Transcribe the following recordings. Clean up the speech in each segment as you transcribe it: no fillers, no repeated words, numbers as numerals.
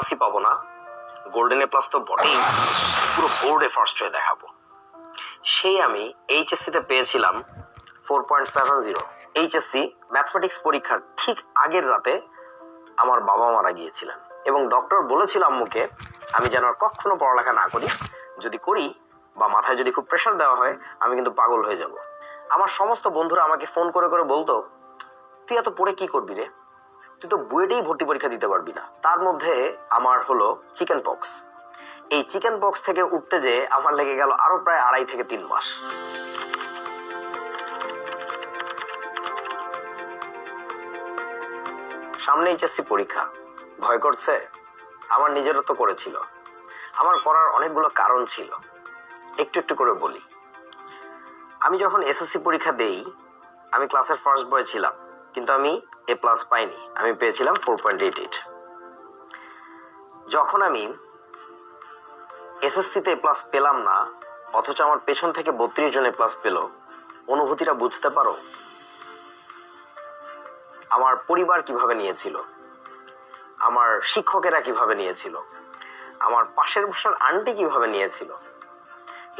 প্লাসই পাবো না, golden A plus তো বটেই, পুরো বোর্ডে ফার্স্ট হয়ে দেখাবো। সেই আমি এইচএসসিতে পেয়েছিলাম 4.70। এইচএসসি ম্যাথমেটিক্স পরীক্ষার ঠিক আগের রাতে আমার বাবা মারা গিয়েছিলেন এবং ডক্টর বলেছিল আম্মুকে আমি যেন আর কখনো পড়ালেখা না করি, যদি করি বা মাথায় যদি খুব প্রেশার দেওয়া হয় আমি কিন্তু পাগল হয়ে যাব। আমার সমস্ত বন্ধুরা আমাকে ফোন করে করে বলতো, তুই এত পড়ে কি করবি রে, তুই তো বুয়েটেই ভর্তি পরীক্ষা দিতে পারবি না। তার মধ্যে আমার হলো চিকেন পক্স। এই চিকেন পক্স থেকে উঠতে যে আমার লেগে গেল আরো প্রায় 2.5 থেকে 3 মাস। সামনে এইচএসসি পরীক্ষা, ভয় করছে? আমার নিজেরও তো করেছিল। আমার করার অনেকগুলো কারণ ছিল, একটু একটু করে বলি। আমি যখন এসএসসি পরীক্ষা দেই আমি ক্লাসের ফার্স্ট বয় ছিলাম, কিন্তু আমি এ প্লাস পাইনি, আমি পেয়েছিলাম 4.88। যখন আমি এসএসসিতে এ প্লাস পেলাম না, অথচ আমার পেছন থেকে 32 জন এ প্লাস পেল, অনুভূতিটা বুঝতে পারো? আমার পরিবার কিভাবে নিয়েছিল, আমার শিক্ষকেরা কিভাবে নিয়েছিল, আমার পাশের বাসার আন্টি কিভাবে নিয়েছিল,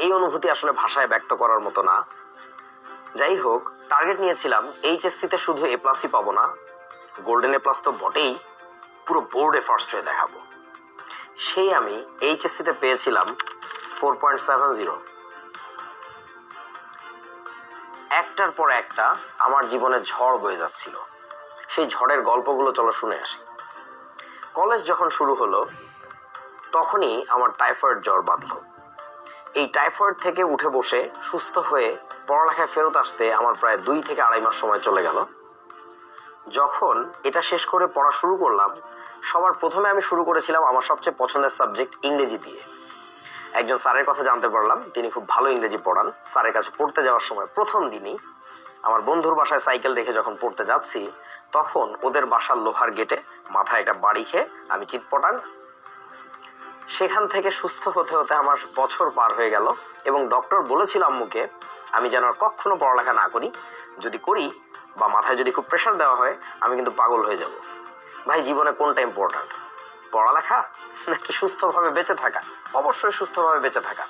এই অনুভূতি আসলে ভাষায় ব্যক্ত করার মতো না। যাই হোক, টার্গেট নিয়েছিলাম এইচএসসিতে শুধু এ প্লাসই পাবো না, গোল্ডেন এ প্লাস তো বটেই, পুরো বোর্ডে ফার্স্ট হয়ে দেখাবো। সেই আমি এইচএসসিতে পেয়েছিলাম 4.70। একটার পর একটা আমার জীবনে ঝড় বয়ে যাচ্ছিল। সেই ঝড়ের গল্পগুলো চলো শুনে আসি। কলেজ যখন শুরু হলো তখনই আমার টাইফয়েড জ্বর বাঁধলো। এই টাইফয়েড থেকে উঠে বসে সুস্থ হয়ে পড়ালেখায় ফেরত আসতে আমার প্রায় 2 থেকে 2.5 মাস সময় চলে গেল। যখন এটা শেষ করে পড়া শুরু করলাম, সবার প্রথমে আমি শুরু করেছিলাম আমার সবচেয়ে পছন্দের সাবজেক্ট ইংরেজি দিয়ে। একজন স্যারের কথা জানতে পারলাম, তিনি খুব ভালো ইংরেজি পড়ান। স্যারের কাছে পড়তে যাওয়ার সময় প্রথম দিনই আমার বন্ধুর বাসায় সাইকেল রেখে যখন পড়তে যাচ্ছি, তখন ওদের বাসার লোহার গেটে মাথায় একটা বাড়ি খেয়ে আমি চিৎপটাং। সেখান থেকে সুস্থ হতে হতে আমার বছর পার হয়ে গেল এবং ডক্টর বলেছিল আম্মুকে আমি যেন আর কখনো পড়ালেখা না করি, যদি করি বা মাথায় যদি খুব প্রেশার দেওয়া হয় আমি কিন্তু পাগল হয়ে যাব। ভাই, জীবনে কোনটা ইম্পর্ট্যান্ট, পড়ালেখা নাকি সুস্থভাবে বেঁচে থাকা? অবশ্যই সুস্থভাবে বেঁচে থাকা।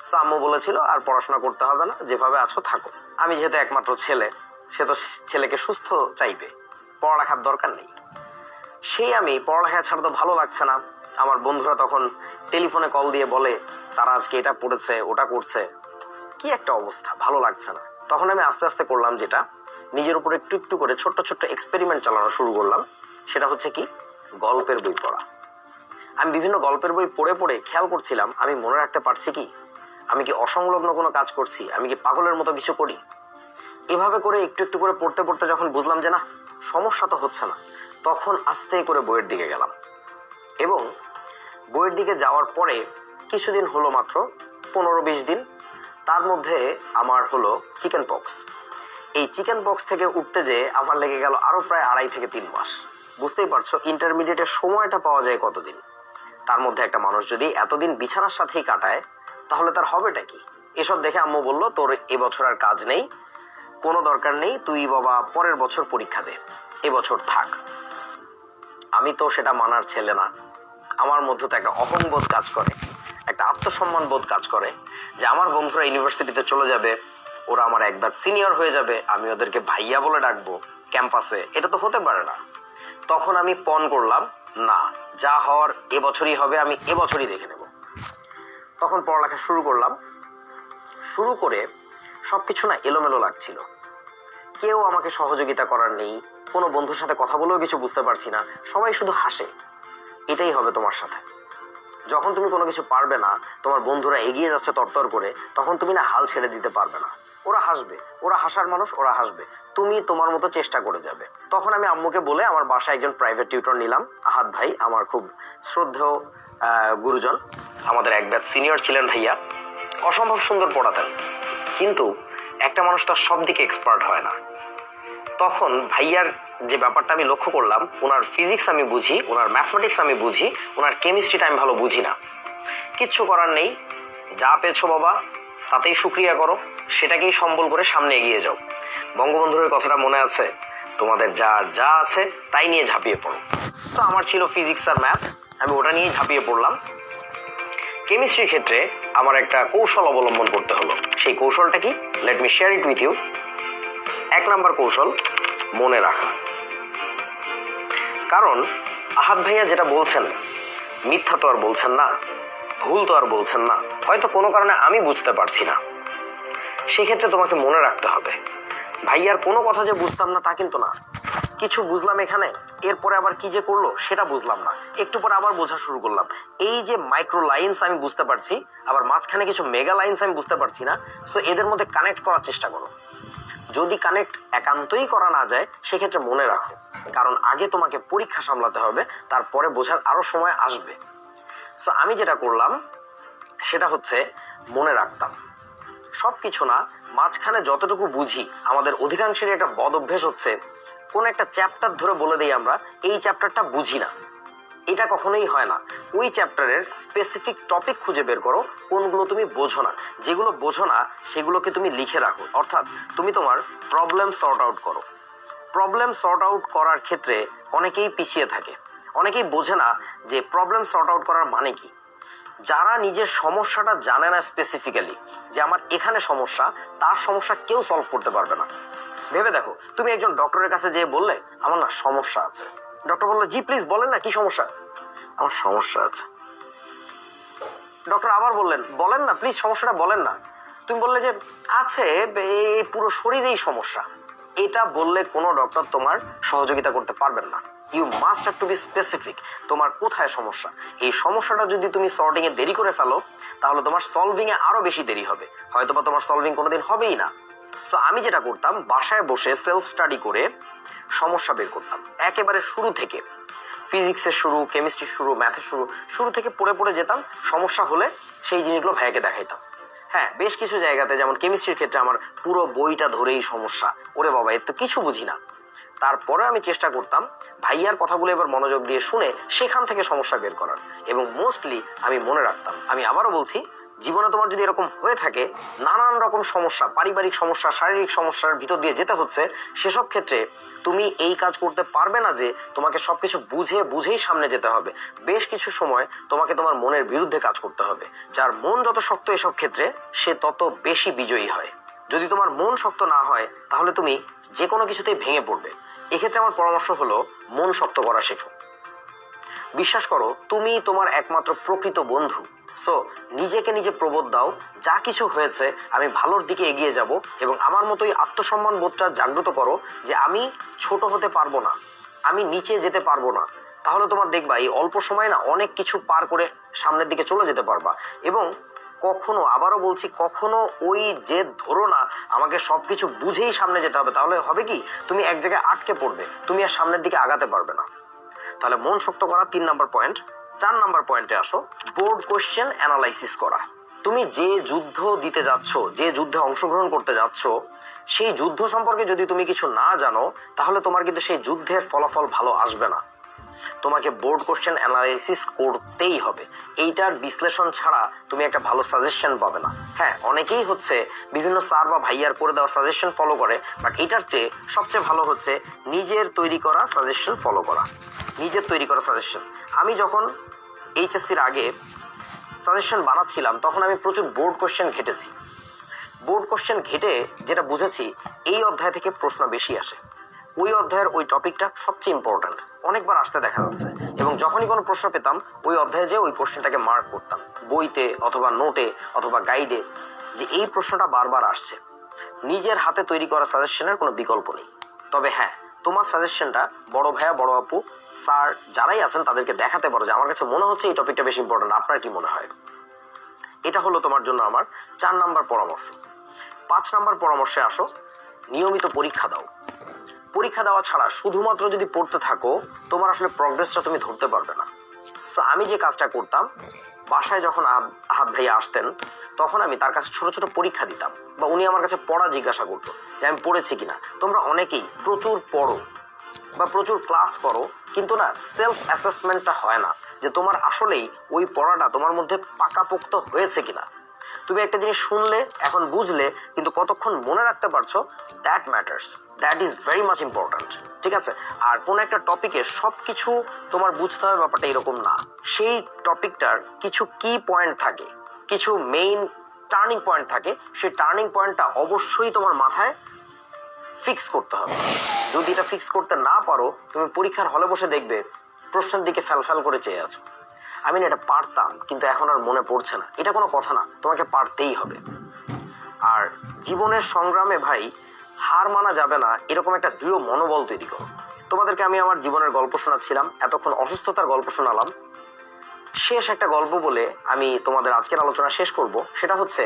তো আম্মু বলেছিল আর পড়াশোনা করতে হবে না, যেভাবে আছো থাকো। আমি যেহেতু একমাত্র ছেলে, সে তো ছেলেকে সুস্থ চাইবে, পড়ালেখার দরকার নেই। সেই আমি পড়ালেখা ছাড়া তো ভালো লাগছে না। আমার বন্ধুরা তখন টেলিফোনে কল দিয়ে বলে তারা আজকে এটা পড়েছে ওটা করছে, কি একটা অবস্থা, ভালো লাগছে না। তখন আমি আস্তে আস্তে করলাম যেটা, নিজের উপর একটু একটু করে ছোট্ট ছোট্ট এক্সপেরিমেন্ট চালানো শুরু করলাম। সেটা হচ্ছে কি, গল্পের বই পড়া। আমি বিভিন্ন গল্পের বই পড়ে পড়ে খেয়াল করছিলাম আমি মনে রাখতে পারছি কি, আমি কি অসংলগ্ন কোনো কাজ করছি, আমি কি পাগলের মতো কিছু করি। এভাবে করে একটু একটু করে পড়তে পড়তে যখন বুঝলাম যে না, সমস্যা তো হচ্ছে না, তখন আস্তে করে বইয়ের দিকে গেলাম। এবং বইয়ের দিকে যাওয়ার পরে কিছুদিন হলো, মাত্র 15-20 দিন, তার মধ্যে আমার হলো চিকেন পক্স। এই চিকেন পক্স থেকে উঠতে যে আমার লেগে গেল আরো প্রায় 2.5 থেকে 3 মাস। বুঝতেই পারছো ইন্টারমিডিয়েটের সময়টা পাওয়া যায় কতদিন। তার মধ্যে একটা মানুষ যদি এতদিন বিছানার সাথেই কাটায় তাহলে তার হবেটা কি? এসব দেখে আম্মু বলল, তোর এবছর আর কাজ নেই, কোনো দরকার নেই, তুই বাবা পরের বছর পরীক্ষা দে, এবছর থাক। আমি তো সেটা মানার ছেলে না। আমার মধ্যে তো একটা অহংবোধ কাজ করে, একটা আত্মসম্মান বোধ কাজ করে যে আমার বন্ধুরা ইউনিভার্সিটিতে চলে যাবে, ওরা আমার একবার সিনিয়র হয়ে যাবে, আমি ওদেরকে ভাইয়া বলে ডাকবো ক্যাম্পাসে, এটা তো হতে পারে না। তখন আমি পণ করলাম, না, যা হওয়ার এবছরই হবে, আমি এবছরই দেখে নেব। তখন পড়ালেখা শুরু করলাম। শুরু করে সবকিছু না এলোমেলো লাগছিল, কেউ আমাকে সহযোগিতা করার নেই, কোনো বন্ধুর সাথে কথা বলেও কিছু বুঝতে পারছি না, সবাই শুধু হাসে, এটাই হবে তোমার সাথে। যখন তুমি কোনো কিছু পারবে না, তোমার বন্ধুরা এগিয়ে যাচ্ছে তরতর করে, তখন তুমি না হাল ছেড়ে দিতে পারবে না। ওরা হাসবে, ওরা হাসার মানুষ, ওরা হাসবে, তুমি তোমার মতো চেষ্টা করে যাবে। তখন আমি আম্মুকে বলে আমার বাসায় একজন প্রাইভেট টিউটর নিলাম, আহাদ ভাই, আমার খুব শ্রদ্ধেয় গুরুজন, আমাদের এক ব্যাচ সিনিয়র ছিলেন ভাইয়া, অসম্ভব সুন্দর পড়াতেন। কিন্তু একটা মানুষ তার সব দিকে এক্সপার্ট হয় না। তখন ভাইয়ার যে ব্যাপারটা আমি লক্ষ্য করলাম, ওনার ফিজিক্স আমি বুঝি, ওনার ম্যাথমেটিক্স আমি বুঝি, ওনার কেমিস্ট্রিটা আমি ভালো বুঝি না। কিচ্ছু করার নেই, যা পেয়েছো বাবা তাতেই শুক্রিয়া করো, সেটাকেই সম্বল করে সামনে এগিয়ে যাও। বঙ্গবন্ধুর কথাটা মনে আছে, তোমাদের যা যা আছে তাই নিয়ে ঝাঁপিয়ে পড়ো। তো আমার ছিল ফিজিক্স আর ম্যাথ, আমি ওটা নিয়েই ঝাঁপিয়ে পড়লাম। কেমিস্ট্রির ক্ষেত্রে আমার একটা কৌশল অবলম্বন করতে হলো। সেই কৌশলটা কি? Let me share it with you. 1 number কৌশল, মনে রাখা। কারণ আহাদ ভাইয়া যেটা বলছেন মিথ্যা তো আর বলছেন না, ভুল তো আর বলছেন না, হয়তো কোনো কারণে আমি বুঝতে পারছি না, সেক্ষেত্রে তোমাকে মনে রাখতে হবে। ভাইয়ার কোনো কথা যে বুঝতাম না তা কিন্তু না, কিছু বুঝলাম এখানে, এরপরে আবার কি যে করলো সেটা বুঝলাম না, একটু পরে আবার বোঝা শুরু করলাম। এই যে মাইক্রো লাইন্স আমি বুঝতে পারছি, আবার মাঝখানে কিছু মেগা লাইন্স আমি বুঝতে পারছি না। সো এদের মধ্যে কানেক্ট করার চেষ্টা করো। যদি কানেক্ট একান্তই করা না যায় সেক্ষেত্রে মনে রাখো, কারণ আগে তোমাকে পরীক্ষা সামলাতে হবে, তারপরে বোঝার আরো সময় আসবে। সো আমি যেটা করলাম সেটা হচ্ছে মনে রাখতাম সব কিছু না, মাঝখানে যতটুকু বুঝি। আমাদের অধিকাংশের একটা বদ অভ্যেস হচ্ছে কোন একটা চ্যাপ্টার ধরে বলে দিই আমরা এই চ্যাপ্টারটা বুঝি না। এটা কখনোই হয় না। ওই চ্যাপ্টারের স্পেসিফিক টপিক খুঁজে বের করো, কোনগুলো তুমি বোঝো না। যেগুলো বোঝো না সেগুলোকে তুমি লিখে রাখো, অর্থাৎ তুমি তোমার প্রবলেম সর্ট আউট করো। প্রবলেম সর্ট আউট করার ক্ষেত্রে অনেকেই পিছিয়ে থাকে, অনেকেই বোঝে না যে প্রবলেম সর্ট আউট করার মানে কি। যারা নিজের সমস্যাটা জানে না স্পেসিফিক্যালি যে আমার এখানে সমস্যা, তার সমস্যা কেউ সলভ করতে পারবে না। ভেবে দেখো, তুমি একজন ডক্টরের কাছে যেয়ে বললে আমার না সমস্যা আছে, ডক্টর বললো জি প্লিজ বলেন না কি সমস্যা। আমার সমস্যা আছে। ডক্টর আবার বললেন বলেন না প্লিজ সমস্যাটা বলেন না। তুমি বললে যে আছে, এই পুরো শরীরেই সমস্যা। এটা বললে কোনো ডক্টর তোমার সহযোগিতা করতে পারবেন না। You must have to be specific, তোমার কোথায় সমস্যা। এই সমস্যাটা যদি তুমি সর্টিং এ দেরি করে ফেলো তাহলে তোমার সলভিং এ আরো বেশি দেরি হবে, হয়তোবা তোমার সলভিং কোনোদিন হবেই না। সো আমি যেটা করতাম, বাসায় বসে সেলফ স্টাডি করে সমস্যা বের করতাম একেবারে শুরু থেকে। ফিজিক্সের শুরু, কেমিস্ট্রির শুরু, ম্যাথের শুরু থেকে পড়ে পড়ে যেতাম। সমস্যা হলে সেই জিনিসগুলো ভাইয়াকে দেখাইতাম। হ্যাঁ, বেশ কিছু জায়গাতে যেমন কেমিস্ট্রির ক্ষেত্রে আমার পুরো বইটা ধরেই সমস্যা, ওরে বাবা এর তো কিছু বুঝি না। তারপরে আমি চেষ্টা করতাম ভাইয়ার কথাগুলো এবার মনোযোগ দিয়ে শুনে সেখান থেকে সমস্যা বের করার, এবং মোস্টলি আমি মনে রাখতাম। আমি আবারও বলছি, জীবনে তোমার যদি এরকম হয়ে থাকে নানান রকম সমস্যা, পারিবারিক সমস্যা, শারীরিক সমস্যার ভিতর দিয়ে যেতে হচ্ছে, সেসব ক্ষেত্রে তুমি এই কাজ করতে পারবে না যে তোমাকে সবকিছু বুঝেই সামনে যেতে হবে। বেশ কিছু সময় তোমাকে তোমার মনের বিরুদ্ধে কাজ করতে হবে। যার মন যত শক্ত এসব ক্ষেত্রে সে তত বেশি বিজয়ী হয়। যদি তোমার মন শক্ত না হয় তাহলে তুমি যে কোনো কিছুতেই ভেঙে পড়বে। এক্ষেত্রে আমার পরামর্শ হলো মন শক্ত করা শেখো। বিশ্বাস করো তুমি তোমার একমাত্র প্রকৃত বন্ধু। সো নিজেকে নিজে প্রবোধ দাও, যা কিছু হয়েছে আমি ভালোর দিকে এগিয়ে যাব, এবং আমার মতোই আত্মসম্মান বোধটা জাগ্রত করো যে আমি ছোট হতে পারবো না, আমি নিচে যেতে পারবো না। তাহলে তোমার দেখবা এই অল্প সময় না অনেক কিছু পার করে সামনের দিকে চলে যেতে পারবা। এবং কখনো, আবারও বলছি, কখনো ওই যে ধরো না আমাকে সবকিছু বুঝেই সামনে যেতে হবে, তাহলে হবে কি তুমি এক জায়গায় আটকে পড়বে, তুমি আর সামনের দিকে আগাতে পারবে না। তাহলে মন শক্ত করা 3 নাম্বার পয়েন্ট। 4 নাম্বার পয়েন্টে আসো, বোর্ড কোশ্চেন অ্যানালাইসিস করা। তুমি যে যুদ্ধ দিতে যাচ্ছ, যে যুদ্ধে অংশগ্রহণ করতে যাচ্ছ, সেই যুদ্ধ সম্পর্কে যদি তুমি কিছু না জানো তাহলে তোমার কিন্তু সেই যুদ্ধের ফলাফল ভালো আসবে না। তোমাকে বোর্ড কোশ্চেন অ্যানালাইসিস করতেই হবে। এইটার বিশ্লেষণ ছাড়া তুমি একটা ভালো সাজেশন পাবে না। হ্যাঁ, অনেকেই হচ্ছে বিভিন্ন স্যার বা ভাইয়ার করে দেওয়া সাজেশন ফলো করে, বাট এটার চেয়ে সবচেয়ে ভালো হচ্ছে নিজের তৈরি করা সাজেশন ফলো করা। নিজের তৈরি করা সাজেশন। আমি যখন এইচএসসির আগে সাজেশন বানাচ্ছিলাম তখন আমি প্রচুর বোর্ড কোশ্চেন ঘেটেছি। বোর্ড কোশ্চেন ঘেটে যেটা বুঝেছি, এই অধ্যায় থেকে প্রশ্ন বেশি আসে, ওই অধ্যায়ের ওই টপিকটা সবচেয়ে ইম্পর্ট্যান্ট, অনেকবার আসতে দেখা যাচ্ছে। এবং যখনই কোনো প্রশ্ন পেতাম ওই অধ্যায়ে যে ওই কোশ্চেনটাকে মার্ক করতাম বইতে অথবা নোটে অথবা গাইডে, যে এই প্রশ্নটা বারবার আসছে। নিজের হাতে তৈরি করা সাজেশনের কোনো বিকল্প নেই। তবে হ্যাঁ, তোমার সাজেশনটা বড় ভাইয়া, বড় আপু, স্যার যারাই আছেন তাদেরকে দেখাতে পারো যে আমার কাছে মনে হচ্ছে এই টপিকটা বেশি ইম্পর্ট্যান্ট, আপনার কি মনে হয়। এটা হলো তোমার জন্য আমার 4 নাম্বার পরামর্শ। 5 নাম্বার পরামর্শে আসো, নিয়মিত পরীক্ষা দাও। পরীক্ষা দেওয়া ছাড়া শুধুমাত্র যদি পড়তে থাকো তোমার আসলে প্রগ্রেসটা তুমি ধরতে পারবে না। সো আমি যে কাজটা করতাম, বাসায় যখন আহাদ ভাইয়া আসতেন তখন আমি তার কাছে ছোট ছোট পরীক্ষা দিতাম, বা উনি আমার কাছে পড়া জিজ্ঞাসা করতো যে আমি পড়েছি কিনা। তোমরা অনেকেই প্রচুর পড়ো বা প্রচুর ক্লাস করো, কিন্তু না সেলফ অ্যাসেসমেন্টটা হয় না যে তোমার আসলেই ওই পড়াটা তোমার মধ্যে পাকাপোক্ত হয়েছে কিনা। তুমি একটা জিনিস শুনলে, এখন বুঝলে, কিন্তু কতক্ষণ মনে রাখতে পারছো, that matters, that is very much important. ঠিক আছে? আর কোনো একটা টপিকে সব কিছু তোমার বুঝতে হবে ব্যাপারটা এরকম না। সেই টপিকটার কিছু কি পয়েন্ট থাকে, কিছু মেইন টার্নিং পয়েন্ট থাকে, সেই টার্নিং পয়েন্টটা অবশ্যই তোমার মাথায় ফিক্স করতে হবে। যদি এটা ফিক্স করতে না পারো, তুমি পরীক্ষার হলে বসে দেখবে প্রশ্নের দিকে ফ্যাল করে চেয়ে আছো। আমি না এটা পারতাম, কিন্তু এখন আর মনে পড়ছে না। এটা কোনো কথা না, তোমাকে পারতেই হবে। আর জীবনের সংগ্রামে ভাই হার মানা যাবে না, এরকম একটা দৃঢ় মনোবল তৈরি করো। তোমাদেরকে আমি আমার জীবনের গল্প শোনাচ্ছিলাম, এতক্ষণ অসুস্থতার গল্প শোনালাম। শেষ একটা গল্প বলে আমি তোমাদের আজকের আলোচনা শেষ করব। সেটা হচ্ছে,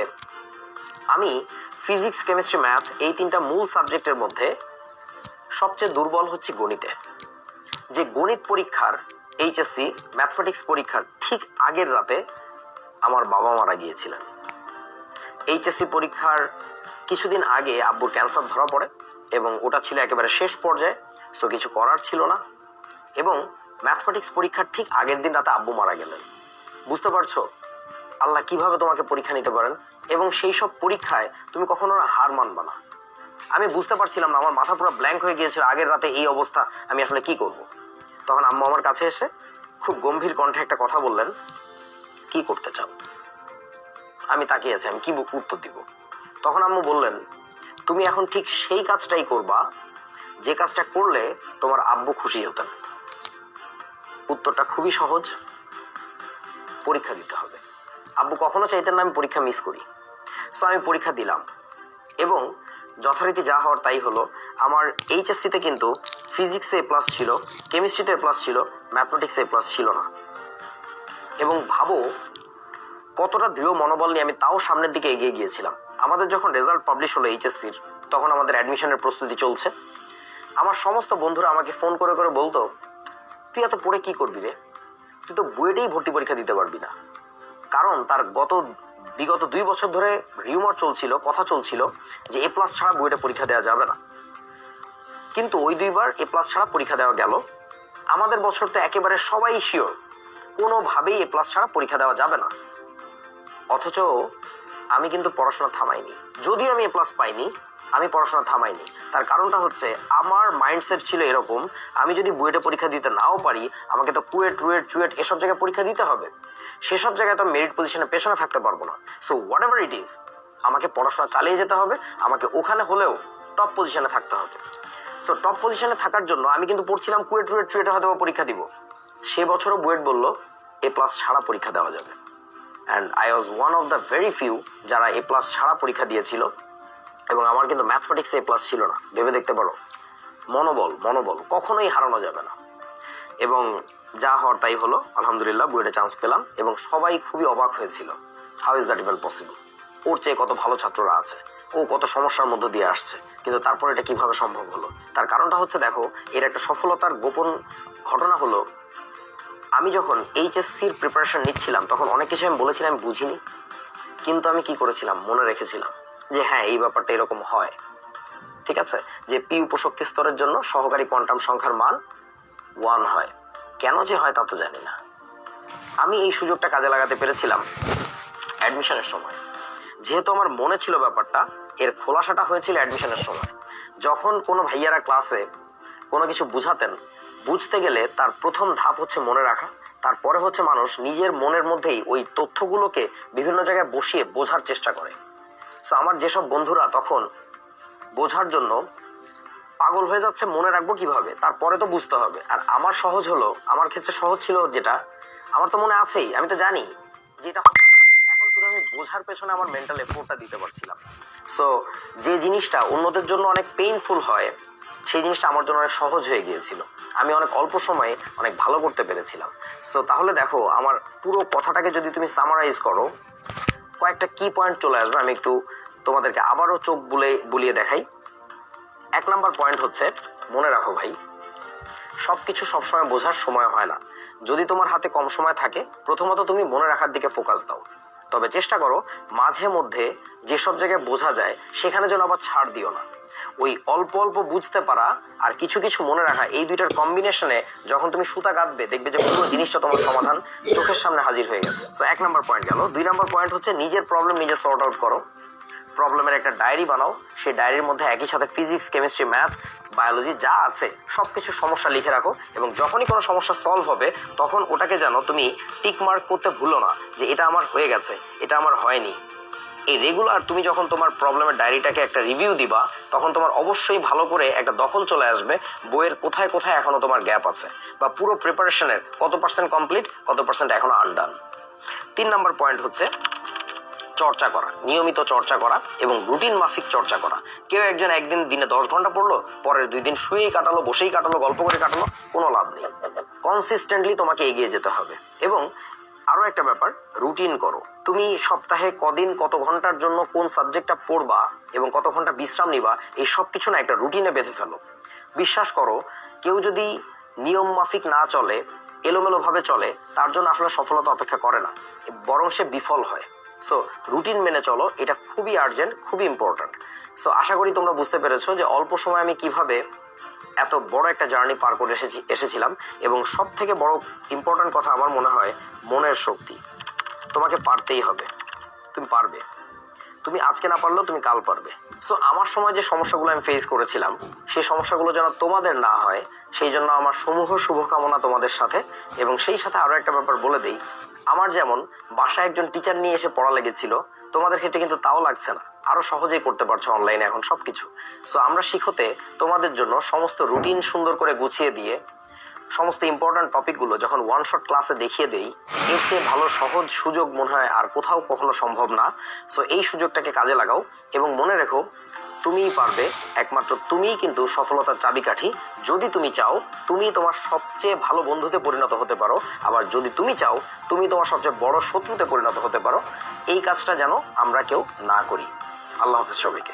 আমি ফিজিক্স, কেমিস্ট্রি, ম্যাথ এই তিনটা মূল সাবজেক্টের মধ্যে সবচেয়ে দুর্বল হচ্ছে গণিতে। যে গণিত পরীক্ষার, এইচএসসি ম্যাথমেটিক্স পরীক্ষার ঠিক আগের রাতে আমার বাবা মারা গিয়েছিলেন। এইচএসসি পরীক্ষার কিছুদিন আগে আব্বুর ক্যান্সার ধরা পড়ে এবং ওটা ছিল একেবারে শেষ পর্যায়ে, সো কিছু করার ছিল না। এবং ম্যাথমেটিক্স পরীক্ষার ঠিক আগের দিন রাতে আব্বু মারা গেলেন। বুঝতে পারছো আল্লাহ কিভাবে তোমাকে পরীক্ষা নিতে পারেন? এবং সেই সব পরীক্ষায় তুমি কখনো হার মানবা না। আমি বুঝতে পারছিলাম না, আমার মাথা পুরো ব্ল্যাঙ্ক হয়ে গিয়েছিল, আগের রাতে এই অবস্থা, আমি আসলে কি করব। তখন আম্মু আমার কাছে এসে খুব গম্ভীর কণ্ঠে একটা কথা বললেন, কি করতে চাও? আমি তাকিয়ে আছি, আমি কি উত্তর দিব। তখন আম্মু বললেন, তুমি এখন ঠিক সেই কাজটাই করবা যে কাজটা করলে তোমার আব্বু খুশি হতেন। উত্তরটা খুবই সহজ, পরীক্ষা দিতে হবে। আব্বু কখনো চাইতেন না আমি পরীক্ষা মিস করি। সো আমি পরীক্ষা দিলাম এবং যথারীতি যা হওয়ার তাই হলো। আমার এইচএসসিতে কিন্তু ফিজিক্সে A+ ছিল, কেমিস্ট্রিতে A+ ছিল, ম্যাথমেটিক্সে A+ ছিল না। এবং ভাবো কতটা দৃঢ় মনোবল নিয়ে আমি তাও সামনের দিকে এগিয়ে গিয়েছিলাম। আমাদের যখন রেজাল্ট পাবলিশ হলো এইচএসসির, তখন আমাদের অ্যাডমিশনের প্রস্তুতি চলছে। আমার সমস্ত বন্ধুরা আমাকে ফোন করে করে বলতো, তুই এত পড়ে কি করবি রে? তুই তো বুয়েটেই ভর্তি পরীক্ষা দিতে পারবি না। কারণ তার বিগত 2 বছর ধরে রিউমার চলছিল, কথা চলছিল যে A+ ছাড়া বুয়েটে পরীক্ষা দেওয়া যাবে না। কিন্তু ওই 2 বার A+ ছাড়া পরীক্ষা দেওয়া গেল। আমাদের বছর তো একেবারে সবাই শিওর কোনোভাবেই A+ ছাড়া পরীক্ষা দেওয়া যাবে না। অথচ আমি কিন্তু পড়াশোনা থামাইনি। যদিও আমি A+ পাইনি, আমি পড়াশোনা থামাইনি। তার কারণটা হচ্ছে আমার মাইন্ডসেট ছিল এরকম, আমি যদি বুয়েটে পরীক্ষা দিতে নাও পারি, আমাকে তো কুয়েট, রুয়েট, চুয়েট এসব জায়গায় পরীক্ষা দিতে হবে। সেসব জায়গায় তো মেরিট পজিশনে পেছনে থাকতে পারবো না। So what ever it is, আমাকে পড়াশোনা চালিয়ে যেতে হবে, আমাকে ওখানে হলেও টপ পজিশনে থাকতে হবে। সো টপ পজিশনে থাকার জন্য আমি কিন্তু পড়ছিলাম কুয়েট, রুয়েট, চুয়েটে হয়তো পরীক্ষা দিব। সে বছরও বুয়েট বলল A+ ছাড়া পরীক্ষা দেওয়া যাবে। And I was one of the very few যারা A+ ছাড়া পরীক্ষা দিয়েছিল। এবং আমার কিন্তু ম্যাথমেটিক্সে A+ ছিল না। ভেবে দেখতে পারো, মনোবল কখনোই হারানো যাবে না। এবং যা হওয়ার তাই হলো, আলহামদুলিল্লাহ বুয়েটে চান্স পেলাম এবং সবাই খুবই অবাক হয়েছিল, how is that even possible? ওর চেয়ে কত ভালো ছাত্ররা আছে, ও কত সমস্যার মধ্য দিয়ে আসছে, কিন্তু তারপর এটা কিভাবে সম্ভব হলো? তার কারণটা হচ্ছে, দেখো, এর একটা সফলতার গোপন ঘটনা হলো, আমি যখন এইচএসসির প্রিপারেশন নিচ্ছিলাম তখন অনেক কিছু আমি বলেছিলাম আমি বুঝিনি, কিন্তু আমি কি করেছিলাম, মনে রেখেছিলাম যে হ্যাঁ এই ব্যাপারটা এরকম হয়। ঠিক আছে, যে পি উপশক্তি স্তরের জন্য সহকারী কোয়ান্টাম সংখ্যার মান 1 হয়। কেন যে হয় তা তো জানি না। আমি এই সুযোগটা কাজে লাগাতে পেরেছিলাম অ্যাডমিশনের সময়। যেহেতু আমার মনে ছিল ব্যাপারটা, এর খোলাসাটা হয়েছিল অ্যাডমিশনের সময়। যখন কোনো ভাইয়ারা ক্লাসে কোনো কিছু বুঝাতেন, বুঝতে গেলে তার প্রথম ধাপ হচ্ছে মনে রাখা, তারপরে হচ্ছে মানুষ নিজের মনের মধ্যেই ওই তথ্যগুলোকে বিভিন্ন জায়গায় বসিয়ে বোঝার চেষ্টা করে। সো আমার যেসব বন্ধুরা তখন বোঝার জন্য পাগল হয়ে যাচ্ছে, মনে রাখবো কিভাবে, তারপরে তো বুঝতে হবে। আর আমার সহজ হলো, আমার ক্ষেত্রে সহজ ছিল যেটা, আমার তো মনে আছেই, আমি তো জানি যেটা এখন শুধু আমি বোঝার পেছনে আমার মেন্টাল এফোর্টটা দিতে পারছিলাম। সো যে জিনিসটা অন্যদের জন্য অনেক পেইনফুল হয়, সেই জিনিসটা আমার জন্য অনেক সহজ হয়ে গিয়েছিল। আমি অনেক অল্প সময়ে অনেক ভালো করতে পেরেছিলাম। সো তাহলে দেখো, আমার পুরো কথাটাকে যদি তুমি সামারাইজ করো, কয়েকটা কি পয়েন্ট চলে আসবে। আমি একটু তোমাদেরকে আবারও চোখ বুলিয়ে দেখাই। 1 নাম্বার পয়েন্ট হচ্ছে, মনে রাখো ভাই, সব কিছু সবসময় বোঝার সময় হয় না। যদি তোমার হাতে কম সময় থাকে, প্রথমত তুমি মনে রাখার দিকে ফোকাস দাও। তবে চেষ্টা করো মাঝে মধ্যে যেসব জায়গায় বোঝা যায় সেখানে যেন আবার ছাড় দিও না। ওই অল্প অল্প বুঝতে পারা আর কিছু কিছু মনে রাখা, এই দুইটার কম্বিনেশনে যখন তুমি সুতা গাঁথবে দেখবে যে পুরো জিনিসটা তোমার সমাধান চোখের সামনে হাজির হয়ে গেছে। তো 1 নম্বর পয়েন্ট গেল। 2 নম্বর পয়েন্ট হচ্ছে নিজের প্রবলেম নিজে সর্ট আউট করো। প্রবলেমের একটা ডায়েরি বানাও, সেই ডায়েরির মধ্যে একই সাথে ফিজিক্স, কেমিস্ট্রি, ম্যাথ, বায়োলজি যা আছে সব কিছু সমস্যা লিখে রাখো, এবং যখনই কোনো সমস্যা সলভ হবে তখন ওটাকে যেন তুমি টিক মার্ক করতে ভুলো না যে এটা আমার হয়ে গেছে, এটা আমার হয়নি। এই রেগুলার তুমি যখন তোমার প্রবলেমের ডায়েরিটাকে একটা রিভিউ দিবা তখন তোমার অবশ্যই ভালো করে একটা দখল চলে আসবে বইয়ের কোথায় কোথায় এখনো তোমার গ্যাপ আছে, বা পুরো প্রিপারেশনের কত পার্সেন্ট কমপ্লিট, কত পার্সেন্ট এখনো আনডান। 3 নম্বর পয়েন্ট হচ্ছে চর্চা করা, নিয়মিত চর্চা করা এবং রুটিন মাফিক চর্চা করা। কেউ একজন একদিন দিনে 10 ঘন্টা পড়লো, পরের 2 দিন শুয়েই কাটালো, বসেই কাটালো, গল্প করে কাটালো, কোনো লাভ নেই। কনসিস্টেন্টলি তোমাকে এগিয়ে যেতে হবে। এবং আরও একটা ব্যাপার, রুটিন করো। তুমি সপ্তাহে কদিন কত ঘন্টার জন্য কোন সাবজেক্টটা পড়বা এবং কত ঘন্টা বিশ্রাম নিবা, এই সব কিছু না একটা রুটিনে বেঁধে ফেলো। বিশ্বাস করো, কেউ যদি নিয়ম মাফিক না চলে, এলোমেলোভাবে চলে, তার জন্য আসলে সফলতা অপেক্ষা করে না, বরং সে বিফল হয়। সো রুটিন মেনে চলো, এটা খুবই আর্জেন্ট, খুবই ইম্পর্ট্যান্ট। সো আশা করি তোমরা বুঝতে পেরেছো যে অল্প সময় আমি কিভাবে এত বড় একটা জার্নি পার করে এসেছিলাম। এবং সব থেকে বড় ইম্পর্ট্যান্ট কথা আমার মনে হয় মনের শক্তি। তোমাকে পারতেই হবে, তুমি পারবে। তুমি আজকে না পারলেও তুমি কাল পারবে। সো আমার সময় যে সমস্যাগুলো আমি ফেস করেছিলাম, সেই সমস্যাগুলো যেন তোমাদের না হয় সেই জন্য আমার সমূহ শুভকামনা তোমাদের সাথে। এবং সেই সাথে আরও একটা ব্যাপার বলে দেই, আমার যেমন বাসায় একজন টিচার নিয়ে এসে পড়া লেগেছিল, তোমাদের ক্ষেত্রে কিন্তু তাও লাগছে না, আরও সহজেই করতে পারছো অনলাইনে এখন সব কিছু। সো আমরা শিখতে তোমাদের জন্য সমস্ত রুটিন সুন্দর করে গুছিয়ে দিয়ে সমস্ত ইম্পর্ট্যান্ট টপিকগুলো যখন ওয়ান শট ক্লাসে দেখিয়ে দেই, এর চেয়ে ভালো সহজ সুযোগ মনে হয় আর কোথাও কখনো সম্ভব না। সো এই সুযোগটাকে কাজে লাগাও এবং মনে রেখো, তুমিই পারবে, একমাত্র তুমিই কিন্তু সফলতার চাবিকাঠি। যদি তুমি চাও তুমি তোমার সবচেয়ে ভালো বন্ধুতে পরিণত হতে পারো, আবার যদি তুমি চাও তুমি তোমার সবচেয়ে বড় শত্রুতে পরিণত হতে পারো। এই কাজটা যেন আমরা কেউ না করি। আল্লাহ হাফেজ সবাইকে।